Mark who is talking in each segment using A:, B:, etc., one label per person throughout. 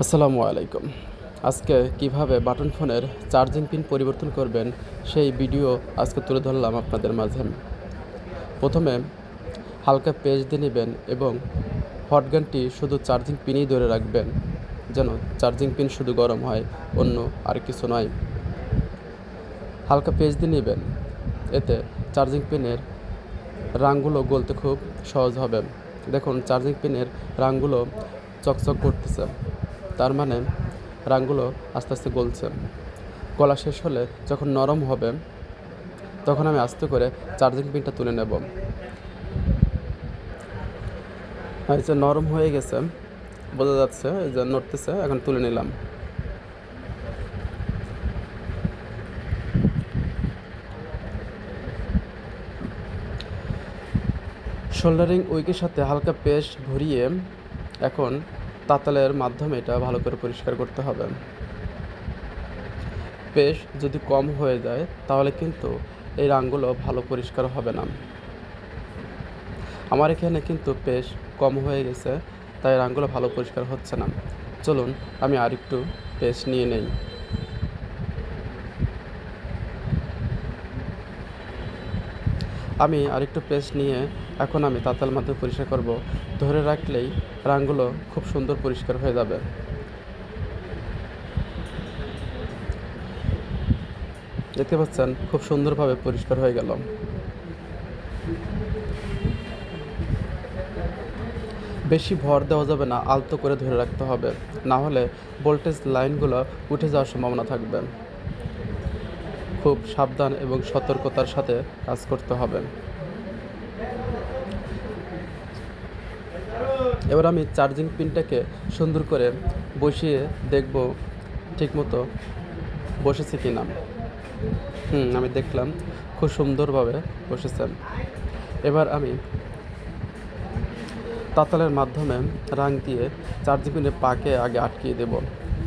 A: আসসালামু আলাইকুম। আজকে কিভাবে বাটন ফোনের চার্জিং পিন পরিবর্তন করবেন সেই ভিডিও আজকে তুলে ধরলাম আপনাদের মাঝে। প্রথমে হালকা পেঁচ দিয়ে নেবেন এবং হট গানটি শুধু চার্জিং পিনই ধরে রাখবেন, যেন চার্জিং পিন শুধু গরম হয়, অন্য আর কিছু নয়। হালকা পেঁচ দিয়ে নেবেন, এতে চার্জিং পিনের রাঙগুলো গলতে খুব সহজ হবে। দেখুন চার্জিং পিনের রাঙগুলো চকচক করতেছে, তার মানে রাঙগুলো আস্তে আস্তে গলছে। গলা শেষ হলে যখন নরম হবে তখন আমি আস্তে করে চার্জিং পিনটা তুলে নেব। এই যে নরম হয়ে গেছে, বোঝা যাচ্ছে, এই যে নড়তেছে, এখন তুলে নিলাম। শোল্ডারিং উইকের সাথে হালকা পেস্ট ভরিয়ে এখন তাতালের মাধ্যমে এটা ভালো করে পরিষ্কার করতে হবে। পেস্ট যদি কম হয়ে যায় তাহলে কিন্তু এই রাঙগুলো ভালো পরিষ্কার হবে না। আমার এখানে কিন্তু পেস্ট কম হয়ে গেছে, তাই রাঙগুলো ভালো পরিষ্কার হচ্ছে না। চলুন আমি আরেকটু পেস্ট নিয়ে নেই। আমি আরেকটু পেস্ট নিয়ে এখন আমি তাতাল মাধ্যমে পরিষ্কার করব। ধরে রাখলেই রাঙগুলো খুব সুন্দর পরিষ্কার হয়ে যাবে। দেখতে পাচ্ছেন খুব সুন্দরভাবে পরিষ্কার হয়ে গেল। বেশি ভর দেওয়া যাবে না, আলতো করে ধরে রাখতে হবে, না হলে ভোল্টেজ লাইনগুলো উঠে যাওয়ার সম্ভাবনা থাকবে। খুব সাবধান এবং সতর্কতার সাথে কাজ করতে হবে। এবার আমি চার্জিং পিনটাকে সুন্দর করে বসিয়ে দেখব ঠিকমতো বসেছে কি না। আমি দেখলাম খুব সুন্দরভাবে বসেছে। এবার আমি তাতালের মাধ্যমে রাং দিয়ে চার্জিং পিনের পাকে আগে আটকিয়ে দেব।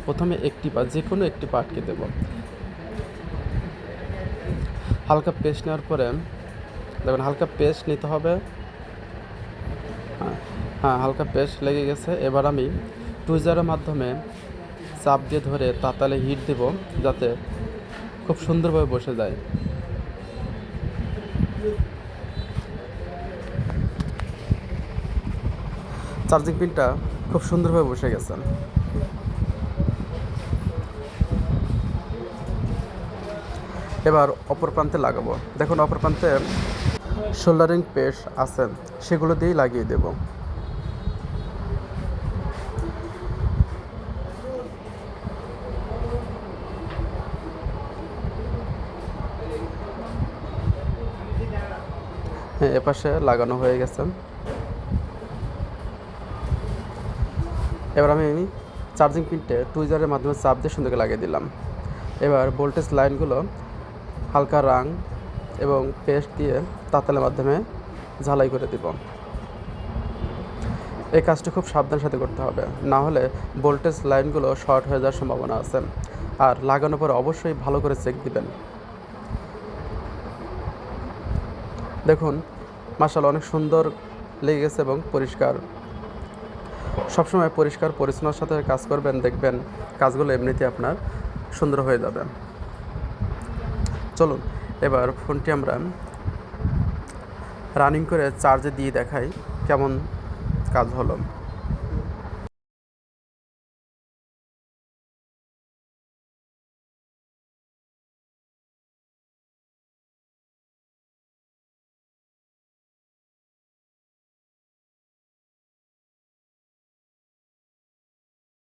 A: প্রথমে একটি পা, যে কোনো একটি পা আটকে দেব। হালকা পেস্ট নেওয়ার পরে দেখুন হালকা পেস্ট নিতে হবে। হ্যাঁ, হালকা পেস্ট লেগে গেছে। এবার আমি টুইজারের মাধ্যমে চাপ দিয়ে ধরে তাতালে হিট দেব, যাতে খুব সুন্দরভাবে বসে যায়। চার্জিং পিনটা খুব সুন্দরভাবে বসে গেছে। এবার অপর প্রান্তে লাগাবো। দেখুন অপর প্রান্তে শোল্ডারিং পেস্ট আছে, সেগুলো দিয়েই লাগিয়ে দেব। হ্যাঁ, এপাশে লাগানো হয়ে গেছে। এবার আমি চার্জিং পিনটে টুইজারের মাধ্যমে চাপ দিয়ে সুন্দর করে লাগিয়ে দিলাম। এবার ভোল্টেজ লাইনগুলো হালকা রাং এবং পেস্ট দিয়ে তাতালের মাধ্যমে ঝালাই করে দিব। এই কাজটি খুব সাবধানের সাথে করতে হবে, না হলে ভোল্টেজ লাইনগুলো শর্ট হয়ে যাওয়ার সম্ভাবনা আছে। আর লাগানোর পর অবশ্যই ভালো করে চেক দিবেন। দেখুন মাশাআল্লাহ অনেক সুন্দর লেগে গেছে এবং পরিষ্কার। সবসময় পরিষ্কার পরিচ্ছন্নতার সাথে কাজ করবেন, দেখবেন কাজগুলো এমনিতে আপনার সুন্দর হয়ে যাবে। চলুন এবার ফোনটি আমরা রানিং করে চার্জে দিয়ে দেখাই কেমন কাজ হলো।